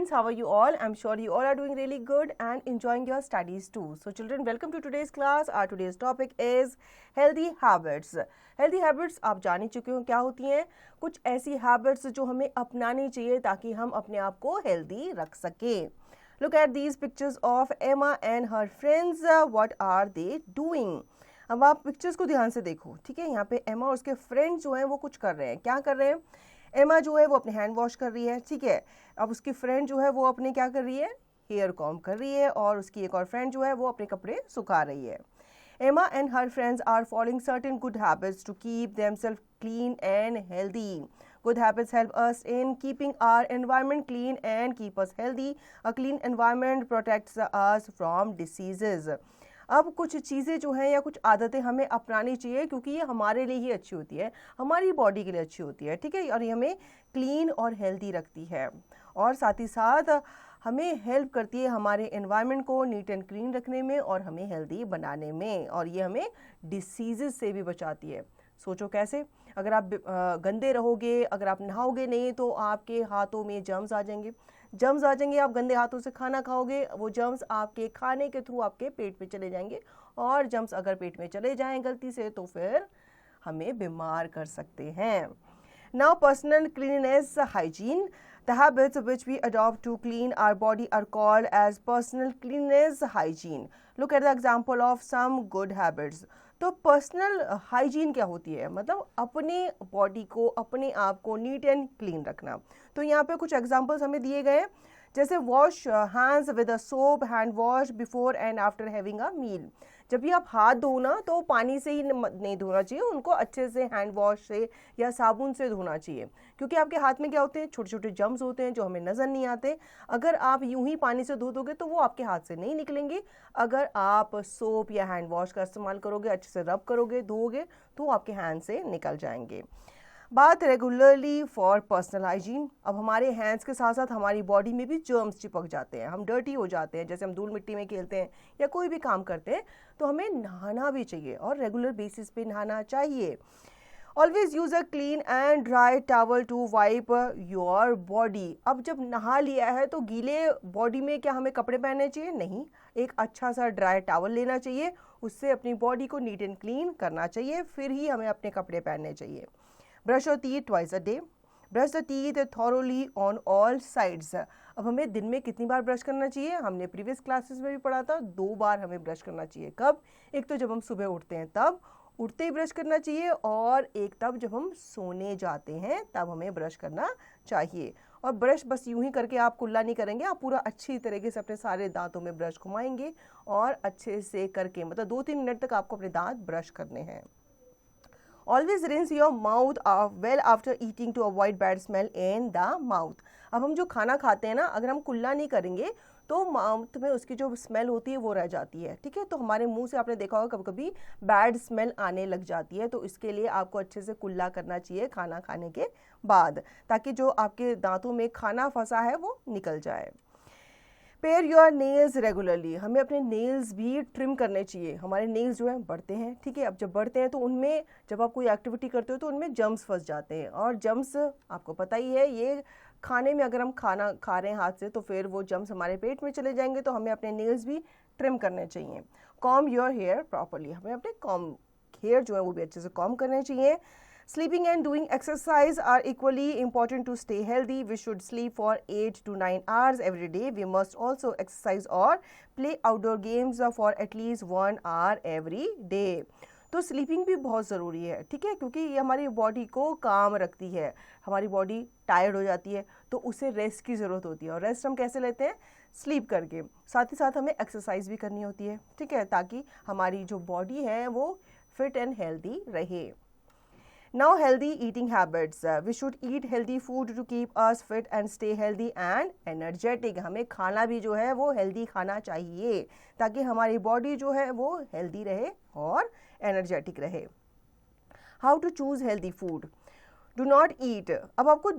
students, how are you all? I'm sure you all are doing really good and enjoying your studies too. So children, welcome to today's class. Our today's topic is healthy habits. Healthy habits आप जान ही चुके हो क्या होती हैं? कुछ ऐसी habits जो हमें अपनानी चाहिए ताकि हम अपने आप को healthy रख सकें. Look at these pictures of Emma and her friends. What are they doing? अब आप पिक्चर्स को ध्यान से देखो, ठीक है. यहाँ पे एमा और उसके फ्रेंड्स जो हैं वो कुछ कर रहे हैं. क्या कर रहे हैं? एमा जो है वो अपने हैंड वॉश कर रही है, ठीक है. अब उसकी फ्रेंड जो है वो अपने क्या कर रही है? हेयर कॉम्ब कर रही है. और उसकी एक और फ्रेंड जो है वो अपने कपड़े सुखा रही है. Emma and her friends are following certain good habits to keep themselves clean and healthy. Good habits help us in keeping our environment clean and keep us healthy. A clean environment protects us from diseases. अब कुछ चीज़ें जो हैं या कुछ आदतें हमें अपनानी चाहिए क्योंकि ये हमारे लिए ही अच्छी होती है, हमारी बॉडी के लिए अच्छी होती है, ठीक है. और ये हमें क्लीन और हेल्दी रखती है और साथ ही साथ हमें हेल्प करती है हमारे एनवायरनमेंट को नीट एंड क्लीन रखने में और हमें हेल्दी बनाने में. और ये हमें डिसीज़ से भी बचाती है. सोचो कैसे? अगर आप गंदे रहोगे, अगर आप नहाओगे नहीं तो आपके हाथों में जर्म्स आ जाएंगे. जर्म्स आ जाएंगे, आप गंदे हाथों से खाना खाओगे, वो जर्म्स आपके खाने के थ्रू आपके पेट में चले जाएंगे और जर्म्स अगर पेट में चले जाएं गलती से तो फिर हमें बीमार कर सकते हैं. Now personal cleanliness hygiene. The habits which we adopt to clean our body are called as personal cleanliness hygiene. Look at the example of some good habits. तो पर्सनल हाइजीन क्या होती है? मतलब अपने बॉडी को, अपने आप को नीट एंड क्लीन रखना. तो यहाँ पे कुछ एग्जांपल्स हमें दिए गए हैं, जैसे wash hands with a soap, hand wash before and after having a meal. जब भी आप हाथ धोना तो पानी से ही नहीं धोना चाहिए, उनको अच्छे से हैंड वॉश से या साबुन से धोना चाहिए क्योंकि आपके हाथ में क्या होते हैं? छोटे छोटे जर्म्स होते हैं जो हमें नज़र नहीं आते. अगर आप यूं ही पानी से धो दोगे तो वो आपके हाथ से नहीं निकलेंगे. अगर आप सोप या हैंड वॉश का इस्तेमाल करोगे, अच्छे से रब करोगे, धोगे तो आपके हैंड से निकल जाएंगे. बात रेगुलरली फॉर पर्सनल हाइजीन. अब हमारे हैंड्स के साथ साथ हमारी बॉडी में भी जर्म्स चिपक जाते हैं, हम डर्टी हो जाते हैं. जैसे हम धूल मिट्टी में खेलते हैं या कोई भी काम करते हैं तो हमें नहाना भी चाहिए और रेगुलर बेसिस पे नहाना चाहिए. Always use a clean and dry towel to wipe your body. अब जब नहा लिया है तो गीले बॉडी में क्या हमें कपड़े पहनने चाहिए? नहीं. एक अच्छा सा ड्राई टॉवल लेना चाहिए, उससे अपनी बॉडी को नीट एंड क्लीन करना चाहिए, फिर ही हमें अपने कपड़े पहनने चाहिए. Brush your teeth twice a day. Brush the teeth thoroughly on all sides. अब हमें दिन में कितनी बार ब्रश करना चाहिए? हमने प्रीवियस क्लासेस में भी पढ़ा था, 2 बार हमें ब्रश करना चाहिए. कब? एक तो जब हम सुबह उठते हैं तब उठते ही ब्रश करना चाहिए, और एक तब जब हम सोने जाते हैं तब हमें ब्रश करना चाहिए. और ब्रश बस यूं ही करके आप कुल्ला नहीं करेंगे, आप पूरा अच्छी तरीके से अपने सारे दांतों में ब्रश घुमाएंगे और अच्छे से करके मतलब 2-3 मिनट तक आपको अपने दांत ब्रश करने हैं. Always rinse your mouth well after eating to avoid bad smell in the mouth. अब हम जो खाना खाते हैं ना, अगर हम कुल्ला नहीं करेंगे तो माउथ में उसकी जो स्मेल होती है वो रह जाती है, ठीक है. तो हमारे मुंह से आपने देखा होगा कभी कभी बैड स्मेल आने लग जाती है, तो इसके लिए आपको अच्छे से कुल्ला करना चाहिए खाना खाने के बाद, ताकि जो आपके दांतों में खाना फंसा है वो निकल जाए. Pair your nails regularly. हमें अपने नेल्स भी ट्रिम करने चाहिए. हमारे नेल्स जो हैं बढ़ते हैं, ठीक है. अब जब बढ़ते हैं तो उनमें जब आप कोई एक्टिविटी करते हो तो उनमें जर्म्स फंस जाते हैं, और जर्म्स आपको पता ही है ये खाने में, अगर हम खाना खा रहे हैं हाथ से तो फिर वो जर्म्स हमारे पेट में चले जाएंगे. तो हमें अपने नेल्स भी ट्रिम करने चाहिए. Comb your hair properly. हमें अपने हेयर जो है वो भी अच्छे से कॉम्ब करने चाहिए. Sleeping and doing exercise are equally important to stay healthy. We should sleep for 8 to 9 hours every day. We must also exercise or play outdoor games for at least 1 hour every day. तो sleeping भी बहुत ज़रूरी है, ठीक है, क्योंकि ये हमारी बॉडी को काम रखती है. हमारी बॉडी टायर्ड हो जाती है तो उसे रेस्ट की ज़रूरत होती है, और रेस्ट हम कैसे लेते हैं? स्लीप करके. साथ ही साथ हमें एक्सरसाइज भी करनी होती है, ठीक है, ताकि हमारी जो बॉडी है वो फिट एंड हेल्दी रहे. Now healthy eating habits. We should eat healthy food to keep us fit and stay healthy and energetic. हमें खाना भी जो है वो हेल्दी खाना चाहिए ताकि हमारी बॉडी जो है वो हेल्दी रहे और एनर्जेटिक रहे. How to choose healthy food. Do not eat. अब आपको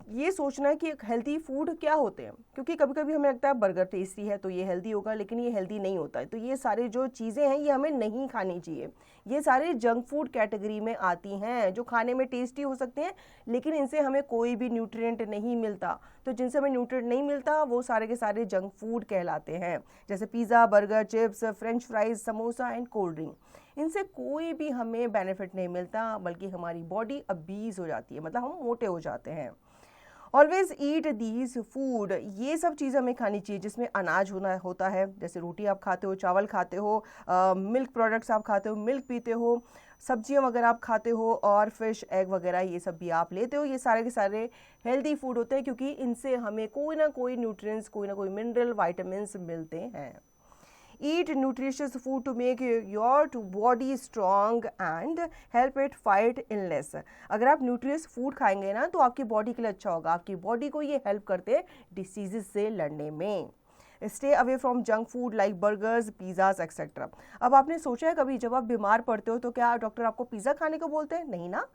ये सोचना है कि हेल्दी फूड क्या होते हैं, क्योंकि कभी कभी हमें लगता है बर्गर टेस्टी है तो ये हेल्दी होगा, लेकिन ये हेल्दी नहीं होता है। तो ये सारे जो चीज़ें हैं ये हमें नहीं खानी चाहिए। ये सारे जंक फूड कैटेगरी में आती हैं, जो खाने में टेस्टी हो सकते हैं लेकिन इनसे हमें कोई भी न्यूट्रिएंट नहीं मिलता। तो जिनसे हमें न्यूट्रिएंट नहीं मिलता वो सारे के सारे जंक फूड कहलाते हैं, जैसे pizza, burger, chips, French fries, samosa and cold drink. इनसे कोई भी हमें बेनिफिट नहीं मिलता, बल्कि हमारी बॉडी अबीज हो जाती है, मतलब हम मोटे हो जाते हैं। ऑलवेज ईट दीज फूड, ये सब चीज़ें हमें खानी चाहिए जिसमें अनाज होता है, जैसे रोटी आप खाते हो, चावल खाते हो, मिल्क प्रोडक्ट्स आप खाते हो, मिल्क पीते हो, सब्जियां वगैरह आप खाते हो, और फिश, एग वगैरह ये सब भी आप लेते हो। ये सारे के सारे हेल्दी फूड होते हैं, क्योंकि इनसे हमें कोई ना कोई न्यूट्रिएंट्स, कोई ना कोई मिनरल, वाइटामिन मिलते हैं। Eat nutritious food to make your body strong and help it fight illness. अगर आप न्यूट्रियस फूड खाएंगे ना तो आपकी बॉडी के लिए अच्छा होगा, आपकी बॉडी को ये हेल्प करते हैं डिसीजेज से लड़ने में। Stay away from junk food like burgers, pizzas etcetera. अब आपने सोचा है कभी जब आप बीमार पड़ते हो तो क्या डॉक्टर आपको पिज़्ज़ा खाने को बोलते हैं? नहीं ना,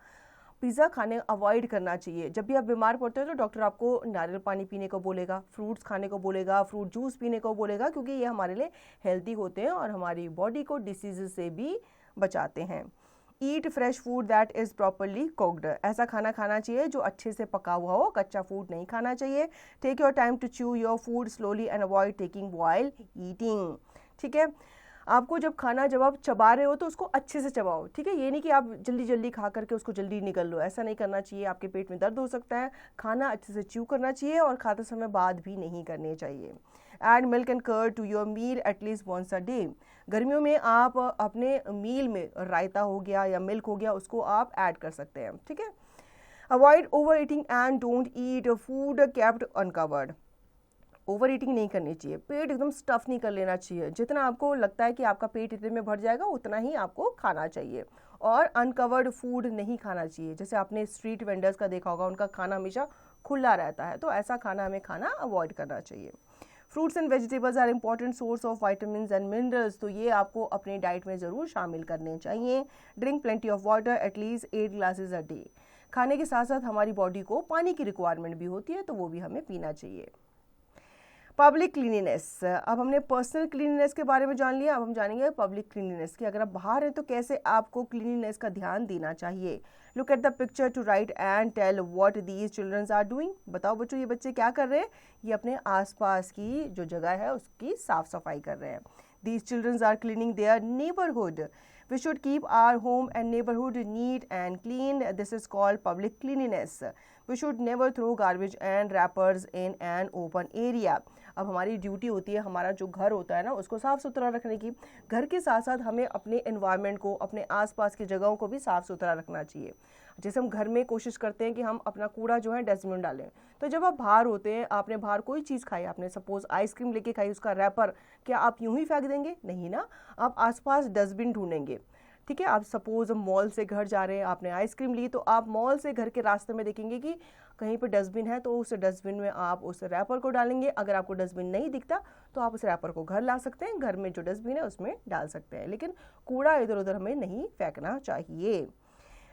पिज़्ज़ा खाने अवॉइड करना चाहिए। जब भी आप बीमार पड़ते हो तो डॉक्टर आपको नारियल पानी पीने को बोलेगा, फ्रूट्स खाने को बोलेगा, फ्रूट जूस पीने को बोलेगा, क्योंकि ये हमारे लिए हेल्दी होते हैं और हमारी बॉडी को डिसीज से भी बचाते हैं। ईट fresh food that is properly cooked, ऐसा खाना खाना चाहिए जो अच्छे से पका हुआ हो, कच्चा फूड नहीं खाना चाहिए। Take your time to chew your food slowly and avoid taking while eating. ठीक है, आपको जब आप चबा रहे हो तो उसको अच्छे से चबाओ। ठीक है, ये नहीं कि आप जल्दी जल्दी खा करके उसको जल्दी निकल लो, ऐसा नहीं करना चाहिए, आपके पेट में दर्द हो सकता है। खाना अच्छे से च्यू करना चाहिए और खाते समय बात भी नहीं करनी चाहिए। Add milk and curd to your meal at least once a day. गर्मियों में आप अपने मील में रायता हो गया या मिल्क हो गया, उसको आप ऐड कर सकते हैं। ठीक है, avoid over eating and don't eat food kept uncovered. Over eating नहीं करनी चाहिए, पेट एकदम स्टफ नहीं कर लेना चाहिए। जितना आपको लगता है कि आपका पेट इतने में भर जाएगा उतना ही आपको खाना चाहिए, और अनकवर्ड फूड नहीं खाना चाहिए। जैसे आपने स्ट्रीट वेंडर्स का देखा होगा, उनका खाना हमेशा खुला रहता है, तो ऐसा खाना हमें खाना अवॉइड करना चाहिए। Fruits and vegetables are important source of vitamin and minerals, तो ये आपको अपने डाइट में ज़रूर शामिल करने चाहिए। Drink plenty of water, at least 8 glasses a day. खाने के साथ साथ हमारी बॉडी को पानी की रिक्वायरमेंट भी होती है, तो वो भी हमें पीना चाहिए। पब्लिक क्लीनिनेस, अब हमने पर्सनल क्लीनिनेस के बारे में जान लिया, अब हम जानेंगे पब्लिक क्लीनिनेस की। अगर आप बाहर हैं तो कैसे आपको क्लीनिनेस का ध्यान देना चाहिए। Look at the picture to right and tell what these childrens are doing. बताओ बच्चों, ये बच्चे क्या कर रहे हैं? ये अपने आसपास की जो जगह है उसकी साफ सफाई कर रहे हैं। These childrens are cleaning their neighbourhood. We should keep our home and neighborhood neat and clean. This is called public cleanliness. We should never throw garbage and wrappers in an open area. अब हमारी duty होती है, हमारा जो घर होता है ना उसको साफ़ सुथरा रखने की। घर के साथ साथ हमें अपने एनवायरनमेंट को, अपने आसपास की जगहों को भी साफ़ सुथरा रखना चाहिए। जैसे हम घर में कोशिश करते हैं कि हम अपना कूड़ा जो है डस्टबिन डालें, तो जब आप बाहर होते हैं, आपने बाहर कोई चीज़ खाई, आपने सपोज आइसक्रीम लेके खाई, उसका रैपर क्या आप यूं ही फेंक देंगे? नहीं ना, आप आसपास डस्टबिन ढूंढेंगे। ठीक है, आप सपोज मॉल से घर जा रहे हैं, आपने आइसक्रीम ली, तो आप मॉल से घर के रास्ते में देखेंगे कि कहीं पर डस्टबिन है, तो उस डस्टबिन में आप उस रैपर को डालेंगे। अगर आपको डस्टबिन नहीं दिखता तो आप उस रैपर को घर ला सकते हैं, घर में जो डस्टबिन है उसमें डाल सकते हैं, लेकिन कूड़ा इधर उधर हमें नहीं फेंकना चाहिए।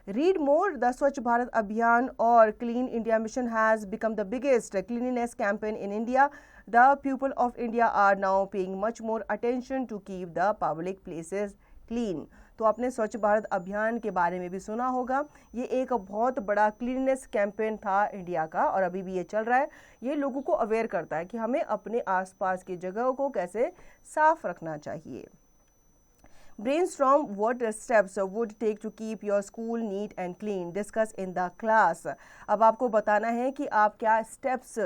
Read more. The Swachh Bharat Abhiyan or Clean India Mission has become the biggest cleanliness campaign in India. The people of India are now paying much more attention to keep the public places clean. तो आपने स्वच्छ भारत अभियान के बारे में भी सुना होगा। ये एक बहुत बड़ा क्लीननेस कैंपेन था इंडिया का, और अभी भी ये चल रहा है। ये लोगों को अवेयर करता है कि हमें अपने आसपास की जगहों को कैसे साफ रखना चाहिए। Brainstorm what steps would take to keep your school neat and clean. Discuss in the class. अब आपको बताना है कि आप क्या स्टेप्स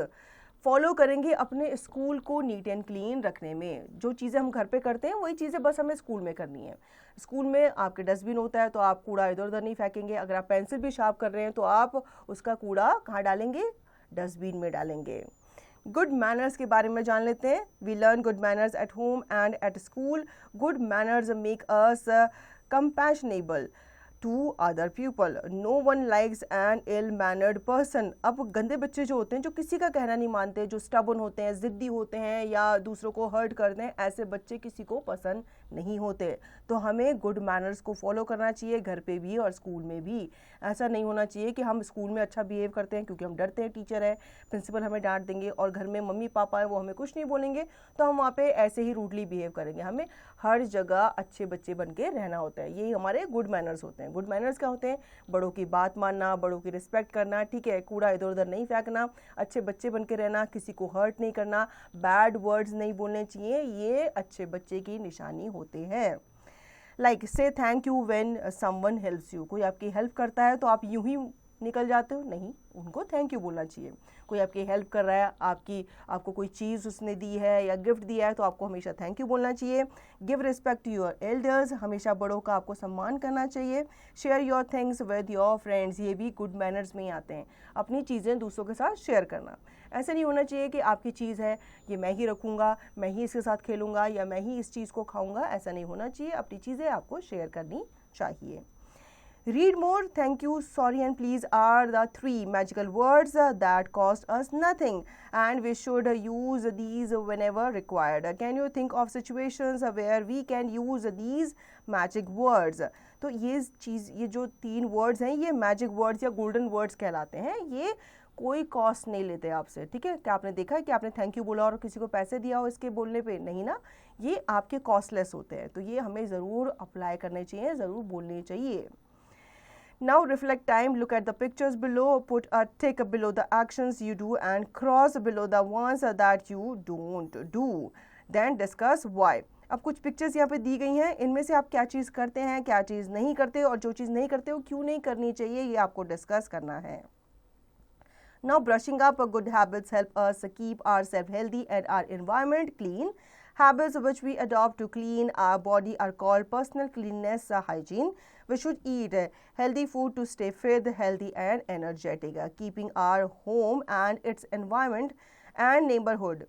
फॉलो करेंगे अपने स्कूल को नीट एंड क्लीन रखने में। जो चीज़ें हम घर पे करते हैं वही चीज़ें बस हमें स्कूल में करनी है। स्कूल में आपके डस्टबिन होता है, तो आप कूड़ा इधर उधर नहीं फेंकेंगे। अगर आप पेंसिल भी शार्प कर रहे हैं तो आप उसका कूड़ा कहाँ डालेंगे? डस्टबिन में डालेंगे। गुड मैनर्स के बारे में जान लेते हैं। We learn good manners at home and at school. Good manners make us compassionable to other people. No one likes an ill mannered person. अब गंदे बच्चे जो होते हैं, जो किसी का कहना नहीं मानते, जो स्टबन होते हैं, ज़िद्दी होते हैं या दूसरों को हर्ट करते हैं, ऐसे बच्चे किसी को पसंद नहीं होते। तो हमें गुड मैनर्स को फॉलो करना चाहिए, घर पे भी और स्कूल में भी। ऐसा नहीं होना चाहिए कि हम स्कूल में अच्छा बिहेव करते हैं क्योंकि हम डरते हैं टीचर है, प्रिंसिपल हमें डांट देंगे, और घर में मम्मी पापा है वो हमें कुछ नहीं बोलेंगे तो हम वहाँ पे ऐसे ही रूडली बिहेव करेंगे। हमें हर जगह अच्छे बच्चे बन के रहना होता है, यही हमारे गुड मैनर्स होते हैं। गुड मैनर्स क्या होते हैं? बड़ों की बात मानना, बड़ों की रिस्पेक्ट करना, ठीक है, कूड़ा इधर उधर नहीं फेंकना, अच्छे बच्चे बन के रहना, किसी को हर्ट नहीं करना, बैड वर्ड्स नहीं बोलने चाहिए, ये अच्छे बच्चे की निशानी होते हैं। लाइक से thank you when someone helps you, कोई आपकी हेल्प करता है तो आप यूं ही निकल जाते हो? नहीं, उनको थैंक यू बोलना चाहिए। कोई आपकी हेल्प कर रहा है, आपको कोई चीज़ उसने दी है या गिफ्ट दिया है तो आपको हमेशा थैंक यू बोलना चाहिए। Give respect to your elders, हमेशा बड़ों का आपको सम्मान करना चाहिए। Share your things with your friends, ये भी गुड मैनर्स में ही आते हैं, अपनी चीज़ें दूसरों के साथ शेयर करना। ऐसा नहीं होना चाहिए कि आपकी चीज़ है ये मैं ही रखूँगा, मैं ही इसके साथ खेलूँगा या मैं ही इस चीज़ को खाऊँगा, ऐसा नहीं होना चाहिए। अपनी चीज़ें आपको शेयर करनी चाहिए। Read more, thank you, sorry and please are the 3 magical words that cost us nothing and we should use these whenever required. Can you think of situations where we can use these magic words? तो ये जो 3 words हैं ये magic words या golden words कहलाते हैं। ये कोई कॉस्ट नहीं लेते आपसे, ठीक है। क्या आपने देखा है कि आपने थैंक यू बोला और किसी को पैसे दिया हो इसके बोलने पे? नहीं ना, ये आपके कॉस्टलेस होते हैं। तो ये हमें ज़रूर अप्लाई करने चाहिए, ज़रूर बोलने चाहिए। Now reflect time, look at the pictures below, put a tick below the actions you do and cross below the ones that you don't do. Then discuss why. अब कुछ पिक्चर्स यहाँ पे दी गई हैं, इनमें से आप क्या चीज़ करते हैं, क्या चीज़ नहीं करते, और जो चीज़ नहीं करते हो क्यों नहीं करनी चाहिए, ये आपको डिस्कस करना है। Now brushing up, good habits help us keep ourselves healthy and our environment clean. Habits which we adopt to clean our body are called personal cleanliness hygiene. We should eat healthy food to stay fit, healthy and energetic. Keeping our home and its environment and neighborhood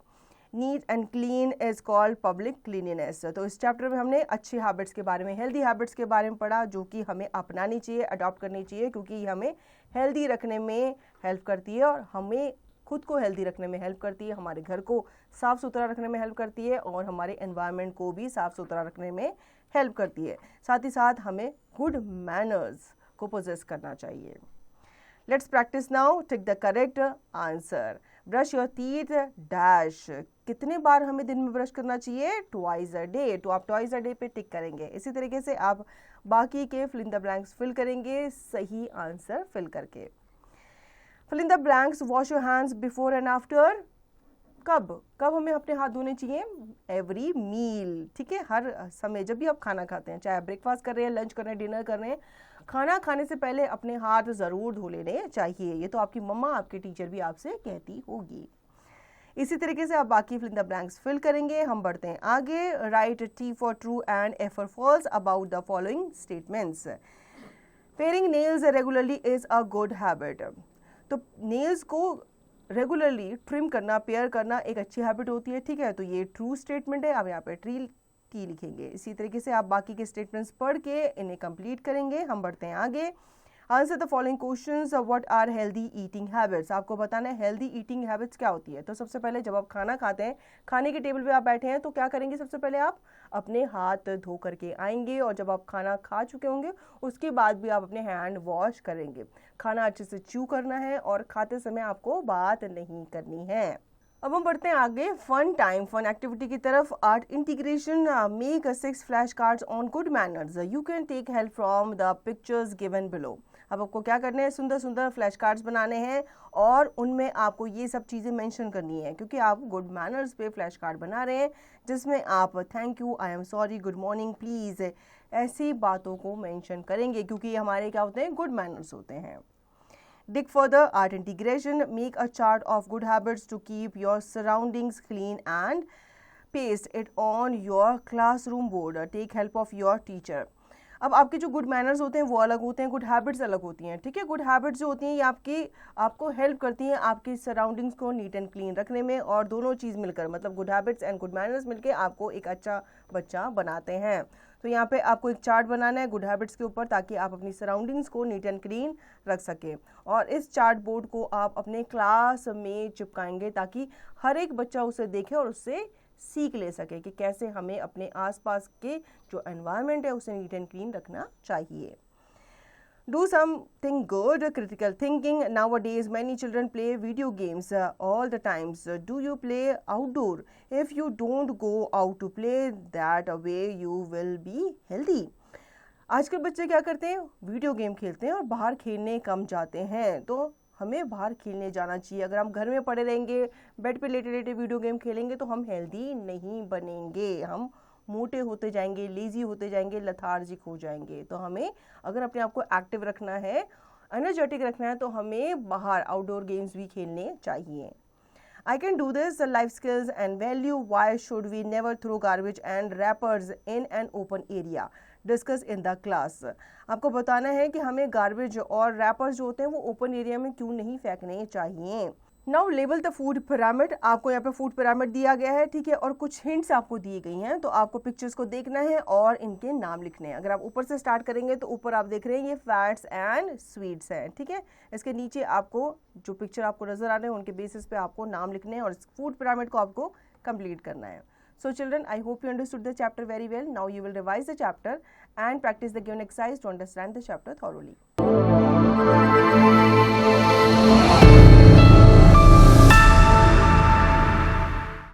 neat and clean is called public cleanliness. तो इस chapter में हमने अच्छी habits के बारे में, healthy habits के बारे में पढ़ा जो कि हमें अपनानी चाहिए, अडॉप्ट करनी चाहिए, क्योंकि ये हमें हेल्दी रखने में हेल्प करती है और हमें खुद को हेल्दी रखने में हेल्प करती है, हमारे घर को साफ़ सुथरा रखने में हेल्प करती है और हमारे एनवायरनमेंट को भी साफ़ सुथरा रखने में हेल्प करती है। साथ ही साथ हमें गुड मैनर्स को पोजेस करना चाहिए। Let's practice now, tick the correct answer. Brush your teeth dash, कितने बार हमें दिन में ब्रश करना चाहिए? Twice a day. तो आप ट्वाइस अ डे पे टिक करेंगे। इसी तरीके से आप बाकी के fill in the blanks fill करेंगे सही आंसर फिल करके। Fill in the blanks, wash your hands before and after. कब हमें अपने हाथ धोने चाहिए? एवरी मील, ठीक है, हर समय जब भी आप खाना खाते हैं, चाहे आप ब्रेकफास्ट कर रहे हैं, लंच कर रहे हैं, डिनर कर रहे हैं, खाना खाने से पहले अपने हाथ ज़रूर धो लेने चाहिए। ये तो आपकी मम्मा, आपकी टीचर भी आपसे कहती होगी। इसी तरीके से आप बाकी fill in the blanks fill करेंगे। हम बढ़ते हैं आगे। Write T for true and F for false about the following statements. Paring nails regularly is a good habit. तो नेल्स को रेगुलरली ट्रिम करना, पेयर करना एक अच्छी हैबिट होती है, ठीक है। तो ये ट्रू स्टेटमेंट है, आप यहाँ पे टी लिखेंगे। इसी तरीके से आप बाकी के स्टेटमेंट्स पढ़ के इन्हें कंप्लीट करेंगे। हम बढ़ते हैं आगे। Answer the following questions, what are healthy eating habits. आपको बताना है हेल्दी ईटिंग हैबिट्स क्या होती है। तो सबसे पहले जब आप खाना खाते हैं, खाने के टेबल पे आप बैठे हैं, तो क्या करेंगे? सबसे पहले आप अपने हाथ धो करके आएंगे और जब आप खाना खा चुके होंगे उसके बाद भी आप अपने हैंड वॉश करेंगे। खाना अच्छे से च्यू करना है और खाते समय आपको बात नहीं करनी है। अब हम बढ़ते हैं आगे फन टाइम, फन एक्टिविटी की तरफ। Art integration, make 6 flash cards on good manners. You can take help from the pictures given below. अब आपको क्या करना है? सुंदर सुंदर फ्लैश कार्ड्स बनाने हैं और उनमें आपको ये सब चीज़ें मेंशन करनी है, क्योंकि आप गुड मैनर्स पे फ्लैश कार्ड बना रहे हैं जिसमें आप thank you, I am sorry, good morning, please, ऐसी बातों को मेंशन करेंगे, क्योंकि ये हमारे क्या होते हैं? गुड मैनर्स होते हैं। Dig further, art integration, make a chart of good habits to keep your surroundings clean and paste it on your classroom board. Take help of your teacher. अब आपके जो गुड मैनर्स होते हैं वो अलग होते हैं, गुड हैबिट्स अलग होती हैं, ठीक है। गुड हैबिट्स जो होती हैं ये आपको हेल्प करती हैं आपकी सराउंडिंग्स को नीट एंड क्लीन रखने में, और दोनों चीज़ मिलकर, मतलब good habits and good manners मिलकर आपको एक अच्छा बच्चा बनाते हैं। तो यहाँ पे आपको एक चार्ट बनाना है गुड हैबिट्स के ऊपर, ताकि आप अपनी सराउंडिंग्स को नीट एंड क्लीन रख सकें। और इस चार्ट बोर्ड को आप अपने क्लास में चिपकाएंगे ताकि हर एक बच्चा उसे देखे और उससे सीख ले सके कि कैसे हमें अपने आसपास के जो एनवायरनमेंट है उसे नीट एंड क्लीन रखना चाहिए. Do something good, critical thinking. Nowadays, many children play video games all the times. Do you play outdoor? If you don't go out to play, that way you will be healthy. आजकल बच्चे क्या करते हैं, video game खेलते हैं और बाहर खेलने कम जाते हैं. तो हमें बाहर खेलने जाना चाहिए. अगर हम घर में पड़े रहेंगे, बेड पे लेटे लेटे वीडियो गेम खेलेंगे तो हम हेल्दी नहीं बनेंगे. हम मोटे होते जाएंगे, लेजी होते जाएंगे, लथार्जिक हो जाएंगे. तो हमें अगर अपने आप को एक्टिव रखना है, एनर्जेटिक रखना है, तो हमें बाहर आउटडोर गेम्स भी खेलने चाहिए. I can do this, life skills and value. Why should we never throw garbage and wrappers in an open area? Discuss in the class. आपको बताना है कि हमें गार्बेज और रैपर्स जो होते हैं वो ओपन एरिया में क्यों नहीं फेंकने चाहिए. Now label the food pyramid. आपको यहाँ पे फूड पिरामिड दिया गया है, ठीक है, और कुछ हिंट्स आपको दी गई हैं. तो आपको पिक्चर्स को देखना है और इनके नाम लिखने हैं. अगर आप ऊपर से स्टार्ट करेंगे तो ऊपर आप देख रहे हैं ये फैट्स एंड स्वीट्स हैं, ठीक है. इसके नीचे आपको जो पिक्चर आपको नजर आ रहे हैं उनके बेसिस पे आपको नाम लिखने हैं और इस फूड पिरामिड को आपको कंप्लीट करना है. So children, I hope you understood the chapter very well. Now you will revise the chapter and practice the given exercise to understand the chapter thoroughly.